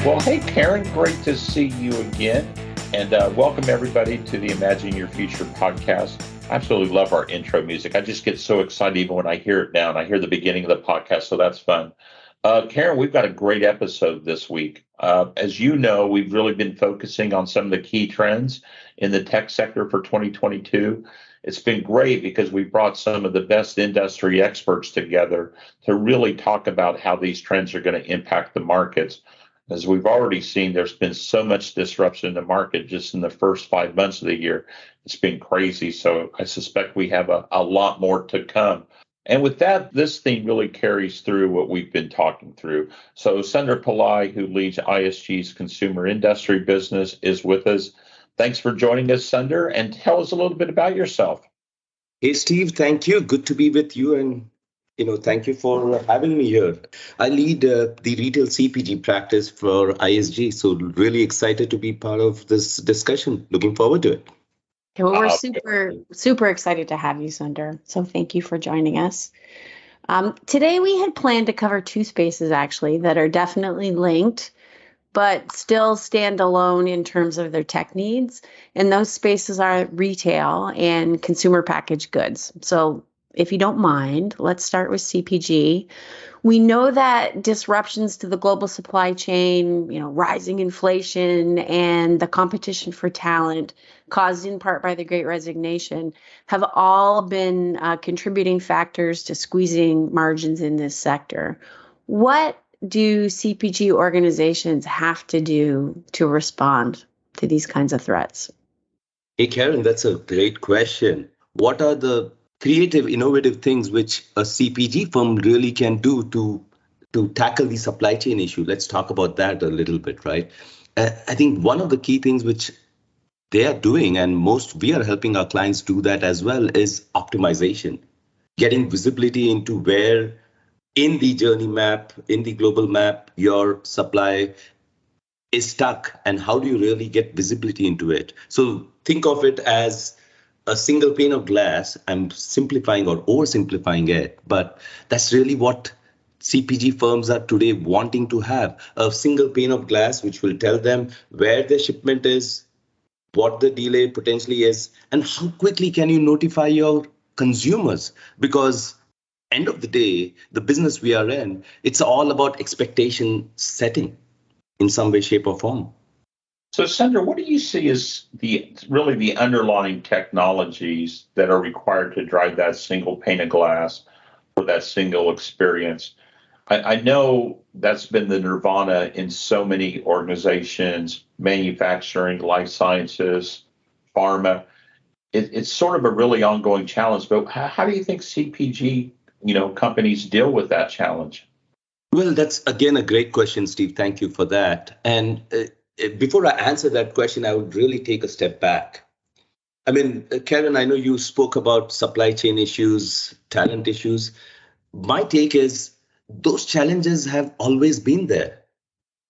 Well, hey, Karen, great to see you again. And welcome everybody to the Imagine Your Future podcast. I absolutely love our intro music. I just get so excited even when I hear it now and I hear the beginning of the podcast. So that's fun. Karen, we've got a great episode this week. As you know, we've really been focusing on some of the key trends in the tech sector for 2022. It's been great because we brought some of the best industry experts together to really talk about how these trends are going to impact the markets. As we've already seen, there's been so much disruption in the market just in the first 5 months of the year. It's been crazy. So I suspect we have a lot more to come. And with that, this theme really carries through what we've been talking through. So Sunder Pillai, who leads ISG's consumer industry business, is with us. Thanks for joining us, Sunder, and tell us a little bit about yourself. Hey, Steve, thank you. Good to be with you. And, thank you for having me here. I lead the retail CPG practice for ISG. So really excited to be part of this discussion. Looking forward to it. Well, we're super excited to have you, Sunder. So thank you for joining us. Today, we had planned to cover two spaces, actually, that are definitely linked, but still stand alone in terms of their tech needs. And those spaces are retail and consumer packaged goods. So if you don't mind, let's start with CPG. We know that disruptions to the global supply chain, rising inflation and the competition for talent caused in part by the Great Resignation have all been contributing factors to squeezing margins in this sector. What do CPG organizations have to do to respond to these kinds of threats? Hey, Karen, that's a great question. What are the creative, innovative things which a CPG firm really can do to tackle the supply chain issue? Let's talk about that a little bit, right? I think one of the key things which they are doing, and we are helping our clients do that as well, is optimization, getting visibility into where in the journey map, in the global map, your supply is stuck and how do you really get visibility into it? So think of it as a single pane of glass. I'm simplifying or oversimplifying it, but that's really what CPG firms are today wanting to have, a single pane of glass which will tell them where their shipment is, what the delay potentially is, and how quickly can you notify your consumers? Because end of the day, the business we are in, it's all about expectation setting in some way, shape, or form. So, Sunder, what do you see as the underlying technologies that are required to drive that single pane of glass or that single experience? I know that's been the nirvana in so many organizations, manufacturing, life sciences, pharma. It's sort of a really ongoing challenge, but how do you think CPG, companies deal with that challenge? Well, that's, again, a great question, Steve. Thank you for that. And before I answer that question, I would really take a step back. I mean, Karen, I know you spoke about supply chain issues, talent issues. My take is those challenges have always been there.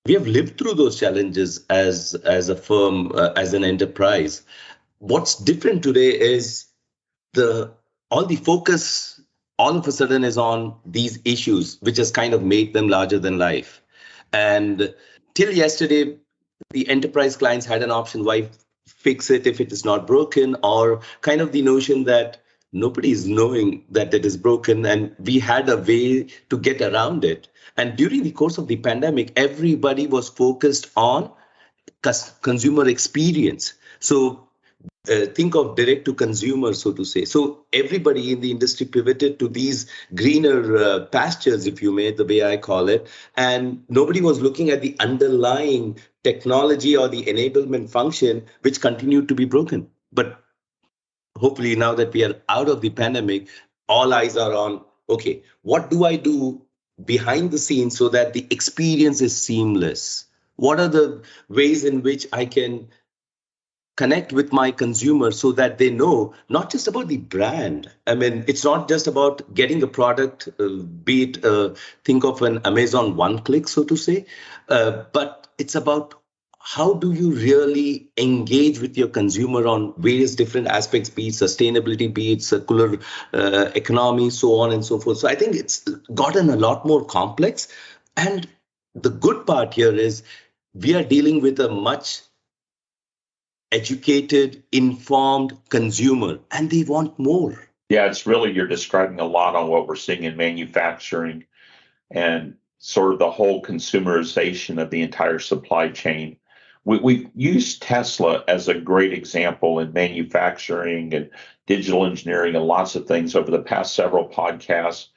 We have lived through those challenges as a firm, as an enterprise. What's different today is all the focus all of a sudden is on these issues, which has kind of made them larger than life. And till yesterday, the enterprise clients had an option, why fix it if it is not broken, or kind of the notion that nobody is knowing that it is broken and we had a way to get around it. And during the course of the pandemic, everybody was focused on consumer experience. So think of direct to consumer, so to say. So everybody in the industry pivoted to these greener pastures, if you may, the way I call it. And nobody was looking at the underlying technology or the enablement function, which continued to be broken. But hopefully now that we are out of the pandemic, all eyes are on, okay, what do I do behind the scenes so that the experience is seamless? What are the ways in which I can connect with my consumers so that they know not just about the brand. I mean, it's not just about getting a product, be it think of an Amazon one click, so to say, but it's about how do you really engage with your consumer on various different aspects, be it sustainability, be it circular economy, so on and so forth. So I think it's gotten a lot more complex. And the good part here is we are dealing with a much educated, informed consumer, and they want more. Yeah, it's really, you're describing a lot on what we're seeing in manufacturing and sort of the whole consumerization of the entire supply chain. We've used Tesla as a great example in manufacturing and digital engineering and lots of things over the past several podcasts.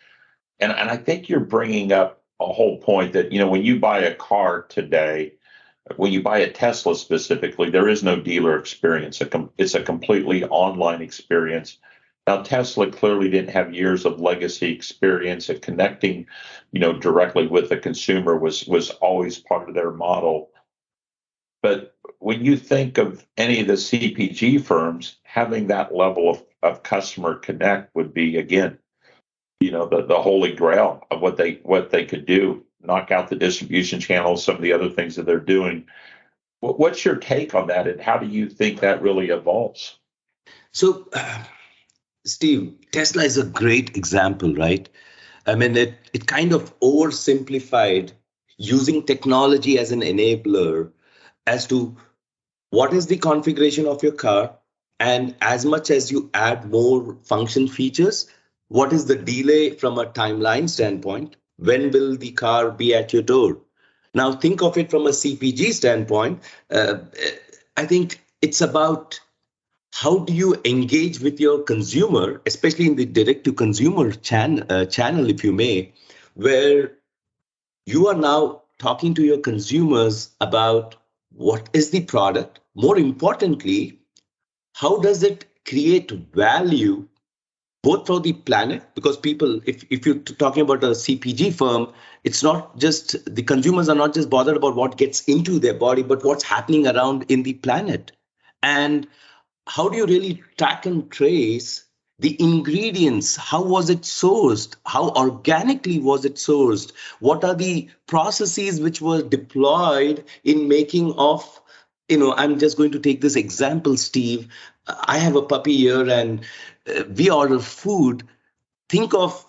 And I think you're bringing up a whole point that, when you buy a car today, when you buy a Tesla specifically, there is no dealer experience. It's a completely online experience. Now, Tesla clearly didn't have years of legacy experience at connecting, directly with the consumer was always part of their model. But when you think of any of the CPG firms, having that level of customer connect would be, again, the holy grail of what they could do, knock out the distribution channels, some of the other things that they're doing. What's your take on that, and how do you think that really evolves? So, Steve, Tesla is a great example, right? I mean, it kind of oversimplified using technology as an enabler as to what is the configuration of your car, and as much as you add more function features, what is the delay from a timeline standpoint? When will the car be at your door? Now, think of it from a CPG standpoint. I think it's about how do you engage with your consumer, especially in the direct-to-consumer channel, if you may, where you are now talking to your consumers about what is the product. More importantly, how does it create value both for the planet? Because people, if you're talking about a CPG firm, it's not just, the consumers are not just bothered about what gets into their body, but what's happening around in the planet. And how do you really track and trace the ingredients? How was it sourced? How organically was it sourced? What are the processes which were deployed in making of, I'm just going to take this example, Steve. I have a puppy here and we order food. Think of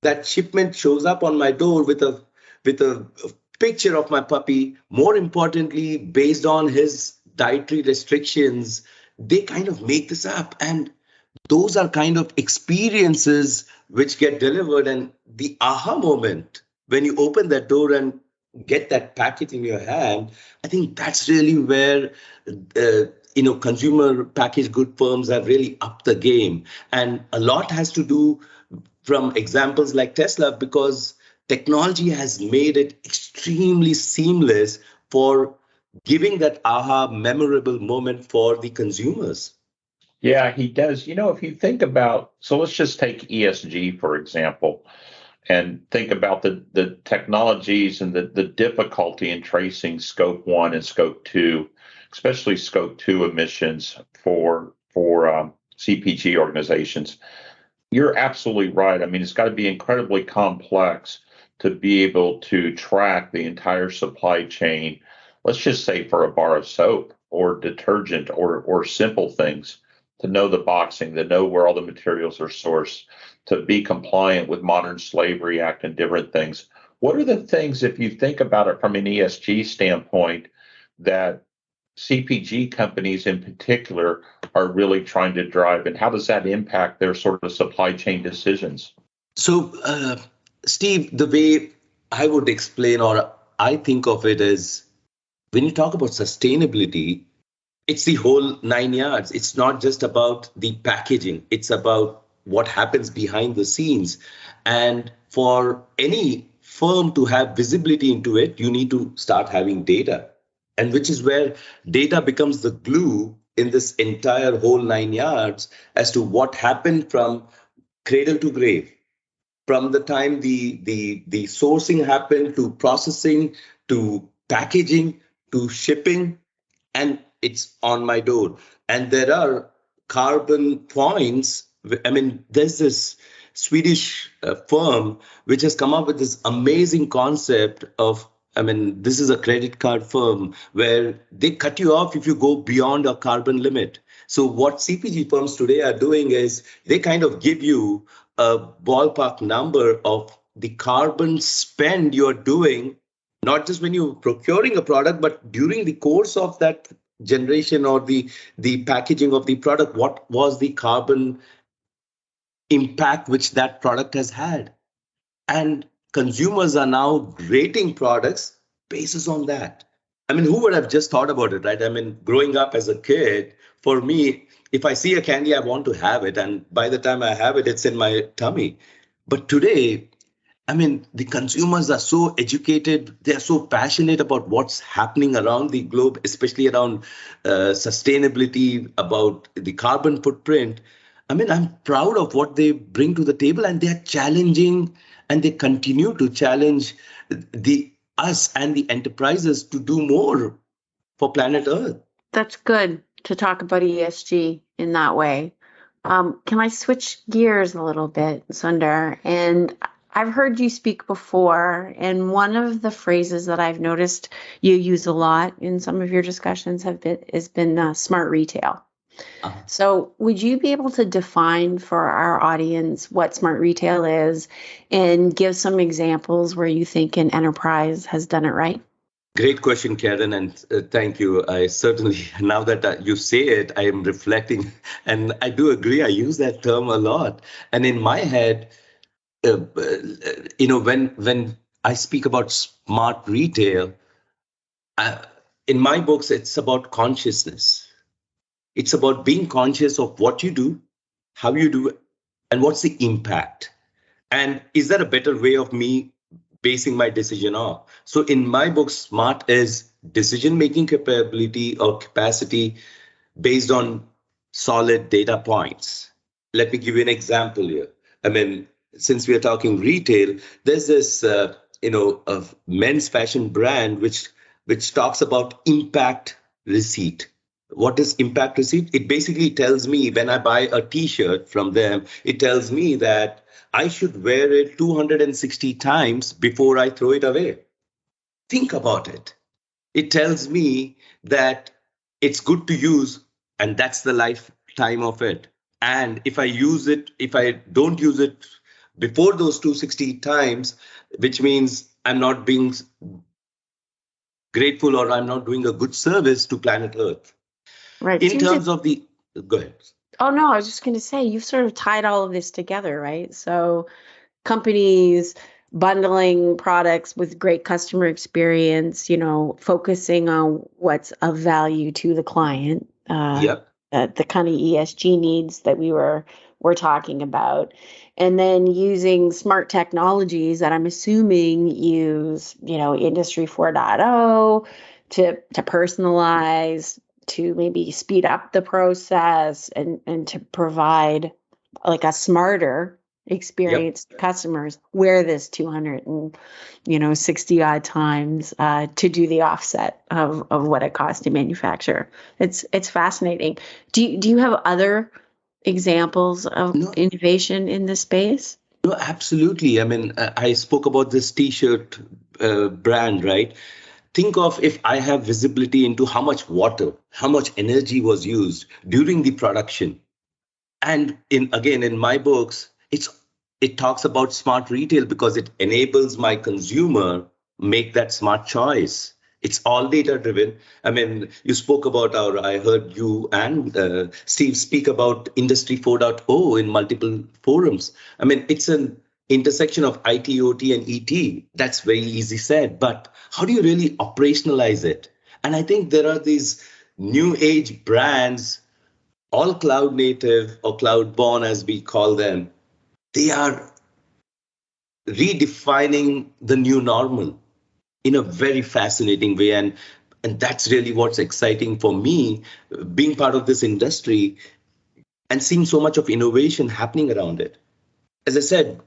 that shipment shows up on my door with a picture of my puppy. More importantly, based on his dietary restrictions, they kind of make this up. And those are kind of experiences which get delivered. And the aha moment when you open that door and get that packet in your hand, I think that's really where consumer packaged good firms have really upped the game. And a lot has to do from examples like Tesla, because technology has made it extremely seamless for giving that aha memorable moment for the consumers. Yeah, he does. If you think about, so let's just take ESG, for example, and think about the technologies and the difficulty in tracing scope 1 and scope 2, especially scope 2 emissions for CPG organizations. You're absolutely right. I mean, it's got to be incredibly complex to be able to track the entire supply chain. Let's just say for a bar of soap or detergent or simple things, to know the boxing, to know where all the materials are sourced, to be compliant with Modern Slavery Act and different things. What are the things, if you think about it from an ESG standpoint, that CPG companies in particular are really trying to drive, and how does that impact their sort of supply chain decisions? So, Steve, the way I would explain, or I think of it, is when you talk about sustainability, it's the whole 9 yards. It's not just about the packaging. It's about what happens behind the scenes. And for any firm to have visibility into it, you need to start having data. And which is where data becomes the glue in this entire whole 9 yards as to what happened from cradle to grave, from the time the sourcing happened to processing to packaging to shipping, and it's on my door. And there are carbon points. I mean, there's this Swedish firm which has come up with this amazing concept of, this is a credit card firm where they cut you off if you go beyond a carbon limit. So what CPG firms today are doing is they kind of give you a ballpark number of the carbon spend you're doing not just when you're procuring a product, but during the course of that generation or the packaging of the product, what was the carbon impact which that product has had? And consumers are now rating products basis on that. I mean, who would have just thought about it, right? I mean, growing up as a kid, for me, if I see a candy, I want to have it. And by the time I have it, it's in my tummy. But today, I mean, the consumers are so educated. They're so passionate about what's happening around the globe, especially around sustainability, about the carbon footprint. I mean, I'm proud of what they bring to the table, and they're challenging, and they continue to challenge the us and the enterprises to do more for planet Earth. That's good to talk about ESG in that way. Can I switch gears a little bit, Sunder? And I've heard you speak before, and one of the phrases that I've noticed you use a lot in some of your discussions has been smart retail. So would you be able to define for our audience what smart retail is and give some examples where you think an enterprise has done it right? Great question, Karen, and thank you. I certainly, now that you say it, I am reflecting, and I do agree. I use that term a lot. And in my head, when I speak about smart retail, in my books, it's about consciousness. It's about being conscious of what you do, how you do it, and what's the impact. And is there a better way of me basing my decision off? So in my book, SMART is decision-making capability or capacity based on solid data points. Let me give you an example here. I mean, since we are talking retail, there's this, a men's fashion brand which talks about impact receipt. What is impact receipt? It basically tells me when I buy a t-shirt from them, it tells me that I should wear it 260 times before I throw it away. Think about it. It tells me that it's good to use, and that's the lifetime of it. And if I don't use it before those 260 times, which means I'm not being grateful or I'm not doing a good service to planet Earth. Right. In terms of the, go ahead. Oh, no, I was just going to say, you've sort of tied all of this together, right? So companies bundling products with great customer experience, focusing on what's of value to the client, Yep. the kind of ESG needs that we're talking about, and then using smart technologies that I'm assuming use, Industry 4.0 to personalize, to maybe speed up the process and to provide like a smarter experience to customers. Wear this 260 odd times to do the offset of what it costs to manufacture. It's fascinating. Do you have other examples of innovation in this space? No, absolutely. I mean, I spoke about this t-shirt brand, right? Think of if I have visibility into how much water, how much energy was used during the production. And in my books, it talks about smart retail because it enables my consumer make that smart choice. It's all data driven. I mean, you spoke about I heard you and Steve speak about Industry 4.0 in multiple forums. I mean, it's an intersection of IT, OT, and ET. That's very easy said, but how do you really operationalize it? And I think there are these new age brands, all cloud native or cloud born as we call them. They are redefining the new normal in a very fascinating way. And that's really what's exciting for me, being part of this industry and seeing so much of innovation happening around it. As I said,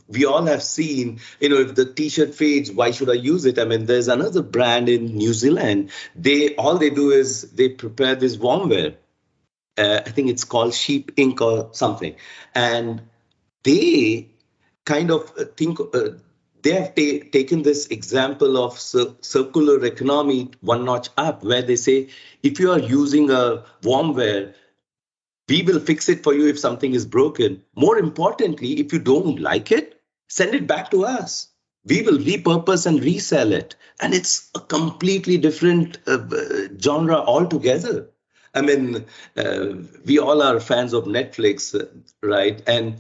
we all have seen, if the t-shirt fades, why should I use it? I mean, there's another brand in New Zealand. All they do is they prepare this warmwear. I think it's called Sheep Ink or something. And they kind of think, they have taken this example of circular economy one notch up, where they say, if you are using a warmwear, we will fix it for you if something is broken. More importantly, if you don't like it, send it back to us. we will repurpose and resell it. And it's a completely different genre altogether. I mean, we all are fans of Netflix, right? And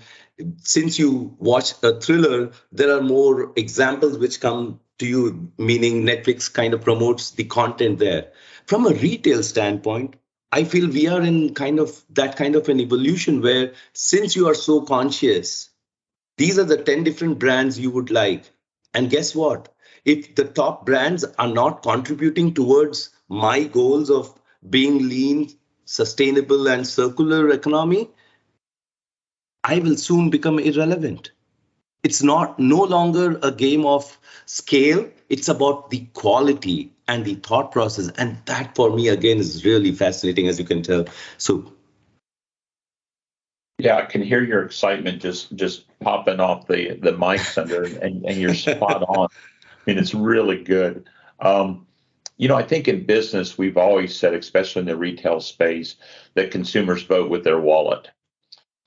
since you watch a thriller, there are more examples which come to you, meaning Netflix kind of promotes the content there. From a retail standpoint, I feel we are in kind of an evolution where, since you are so conscious, these are the 10 different brands you would like. And guess what? If the top brands are not contributing towards my goals of being lean, sustainable, and circular economy, I will soon become irrelevant. It's no longer a game of scale. It's about the quality and the thought process. And that, for me, again, is really fascinating, as you can tell. So, yeah, I can hear your excitement just popping off the mic, Sunder, and you're spot on. I mean, it's really good. I think in business, we've always said, especially in the retail space, that consumers vote with their wallet.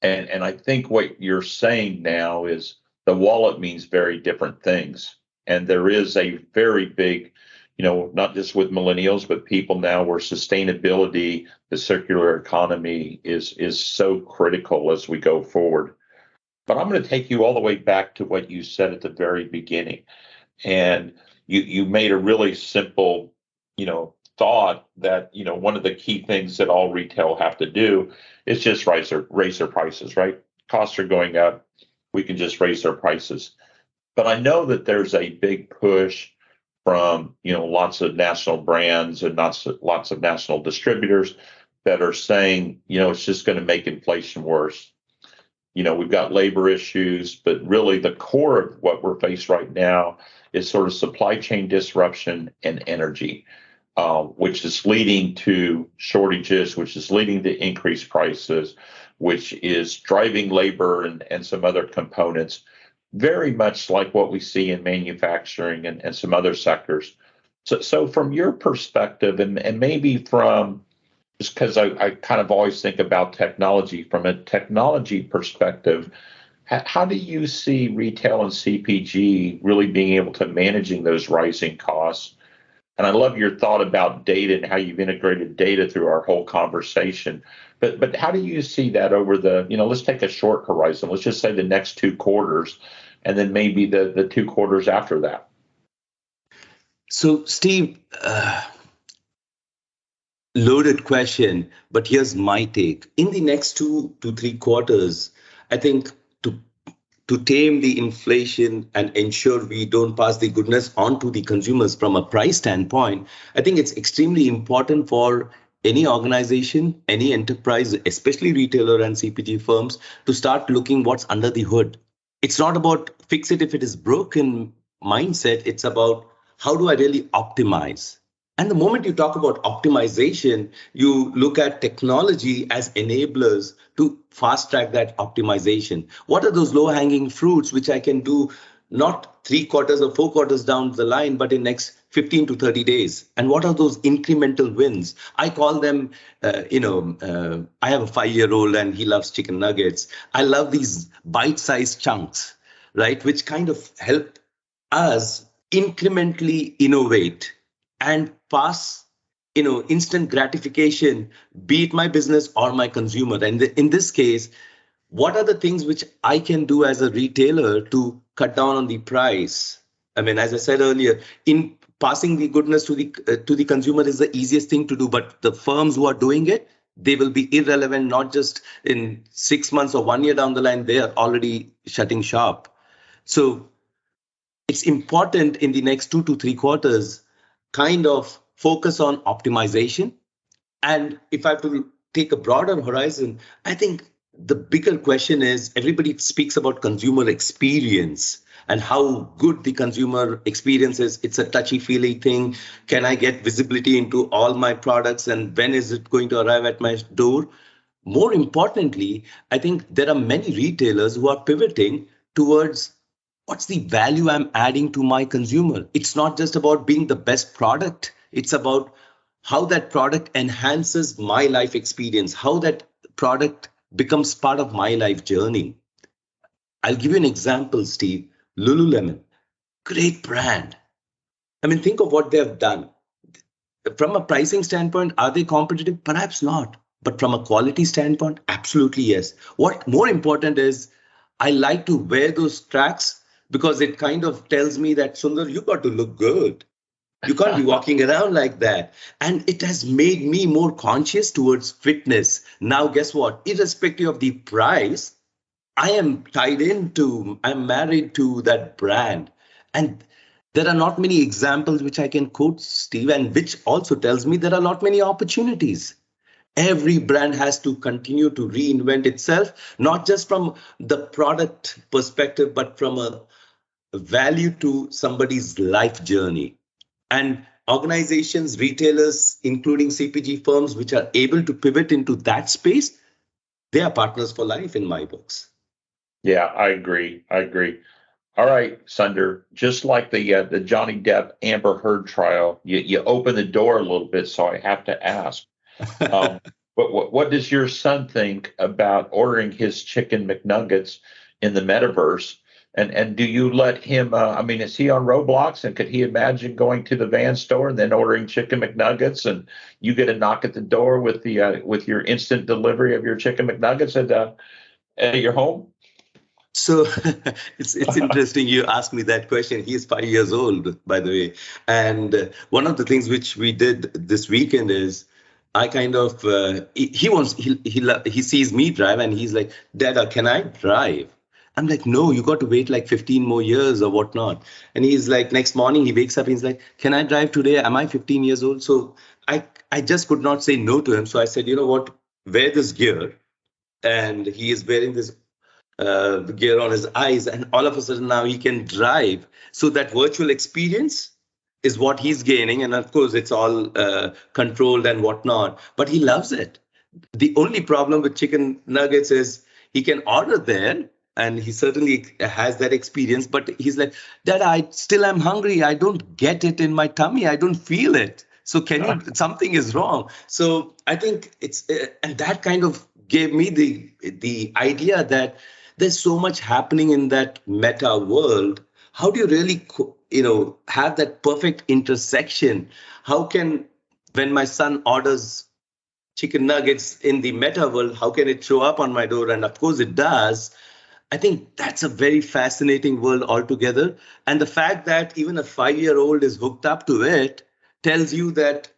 And I think what you're saying now is the wallet means very different things. And there is a very big, not just with millennials, but people now where sustainability, the circular economy is so critical as we go forward. But I'm going to take you all the way back to what you said at the very beginning. And you made a really simple, thought that, one of the key things that all retail have to do is just raise their prices, right? Costs are going up. We can just raise their prices. But I know that there's a big push from, lots of national brands and lots of national distributors that are saying, it's just going to make inflation worse. We've got labor issues, but really the core of what we're faced right now is sort of supply chain disruption and energy, which is leading to shortages, which is leading to increased prices, which is driving labor and some other components, very much like what we see in manufacturing and some other sectors. So from your perspective, and maybe from, just because I kind of always think about technology, from a technology perspective, how do you see retail and CPG really being able to managing those rising costs? And I love your thought about data and how you've integrated data through our whole conversation. But how do you see that over the, let's take a short horizon. Let's just say the next 2 quarters, and then maybe the 2 quarters after that. So, Steve, loaded question, but here's my take. In the next 2 to 3 quarters, I think to tame the inflation and ensure we don't pass the goodness on to the consumers from a price standpoint, I think it's extremely important for any organization, any enterprise, especially retailer and CPG firms, to start looking what's under the hood. It's not about fix it if it is broken mindset. It's about how do I really optimize? And the moment you talk about optimization, you look at technology as enablers to fast track that optimization. What are those low hanging fruits which I can do not 3 quarters or 4 quarters down the line, but in next 15 to 30 days? And what are those incremental wins? I call them, I have a 5-year-old and he loves chicken nuggets. I love these bite-sized chunks, right? Which kind of help us incrementally innovate and pass, instant gratification, be it my business or my consumer. And in this case, what are the things which I can do as a retailer to cut down on the price? I mean, as I said earlier, in passing the goodness to the consumer is the easiest thing to do. But the firms who are doing it, they will be irrelevant, not just in 6 months or 1 year down the line, they are already shutting shop. So it's important in the next 2 to 3 quarters, kind of focus on optimization. And if I have to take a broader horizon, I think the bigger question is everybody speaks about consumer experience and how good the consumer experience is. It's a touchy-feely thing. Can I get visibility into all my products and when is it going to arrive at my door? More importantly, I think there are many retailers who are pivoting towards what's the value I'm adding to my consumer. It's not just about being the best product. It's about how that product enhances my life experience, how that product becomes part of my life journey. I'll give you an example, Steve. Lululemon. great brand. I mean, think of what they have done. From a pricing standpoint, are they competitive? Perhaps not. But from a quality standpoint, absolutely yes. What more important is, I like to wear those tracks because it kind of tells me that, Sundar, you got to look good. You can't be walking around like that. And it has made me more conscious towards fitness. Now, guess what? Irrespective of the price, I'm married to that brand. And there are not many examples which I can quote, Steve, and which also tells me there are not many opportunities. Every brand has to continue to reinvent itself, not just from the product perspective, but from a value to somebody's life journey. And organizations, retailers, including CPG firms, which are able to pivot into that space, they are partners for life in my books. Yeah, I agree. All right, Sunder, just like the Johnny Depp Amber Heard trial, you open the door a little bit, so I have to ask. But what does your son think about ordering his chicken McNuggets in the metaverse? And do you let him? Is he on Roblox? And could he imagine going to the Van store and then ordering chicken McNuggets, and you get a knock at the door with your instant delivery of your chicken McNuggets at your home? So it's interesting you asked me that question. He is 5 years old, by the way. And one of the things which we did this weekend is I kind of he sees me drive and he's like, Dada, can I drive? I'm like, no, you got to wait like 15 more years or whatnot. And he's like, next morning he wakes up, he's like, can I drive today? Am I 15 years old? So I just could not say no to him. So I said, you know what, wear this gear. And he is wearing this the gear on his eyes, and all of a sudden now he can drive. So that virtual experience is what he's gaining, and of course it's all controlled and whatnot, but he loves it. The only problem with chicken nuggets is he can order there and he certainly has that experience, but he's like, Dad, I still am hungry, I don't get it in my tummy, I don't feel it, so can you, something is wrong. So I think it's and that kind of gave me the idea that there's so much happening in that meta world. How do you really, have that perfect intersection? How can, when my son orders chicken nuggets in the meta world, how can it show up on my door? And of course it does. I think that's a very fascinating world altogether. And the fact that even a 5-year-old is hooked up to it tells you that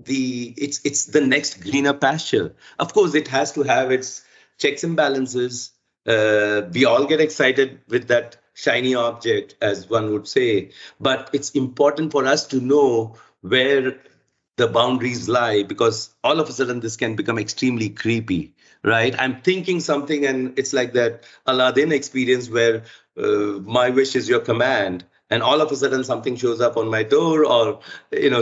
it's the next greener pasture. Of course, it has to have its checks and balances. We all get excited with that shiny object, as one would say, but it's important for us to know where the boundaries lie, because all of a sudden this can become extremely creepy, right? I'm thinking something and it's like that Aladdin experience where my wish is your command. And all of a sudden something shows up on my door, or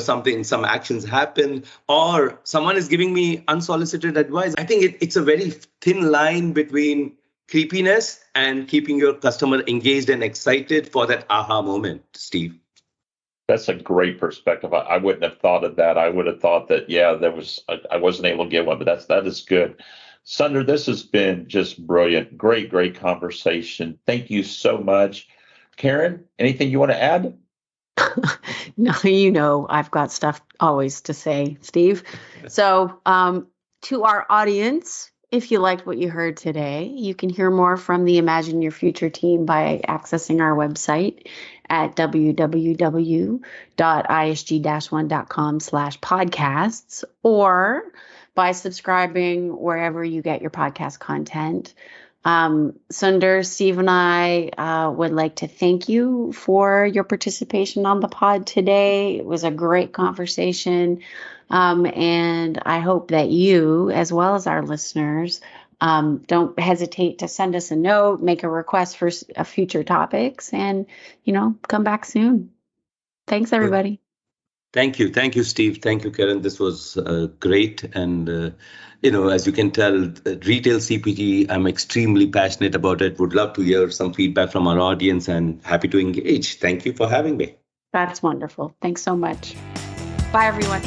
some actions happen, or someone is giving me unsolicited advice. I think it's a very thin line between creepiness and keeping your customer engaged and excited for that aha moment, Steve. That's a great perspective. I wouldn't have thought of that. I would have thought that, I wasn't able to get one, but that is good. Sunder, this has been just brilliant. Great conversation. Thank you so much. Karen, anything you want to add? No, I've got stuff always to say, Steve. So to our audience, if you liked what you heard today, you can hear more from the Imagine Your Future team by accessing our website at www.isg-1.com/podcasts, or by subscribing wherever you get your podcast content. Sunder, Steve, and I would like to thank you for your participation on the pod today. It was a great conversation. And I hope that you, as well as our listeners, don't hesitate to send us a note, make a request for future topics, and, come back soon. Thanks, everybody. Thank you, Steve. Thank you, Karen. This was great. And, as you can tell, retail CPG, I'm extremely passionate about it. Would love to hear some feedback from our audience and happy to engage. Thank you for having me. That's wonderful. Thanks so much. Bye, everyone.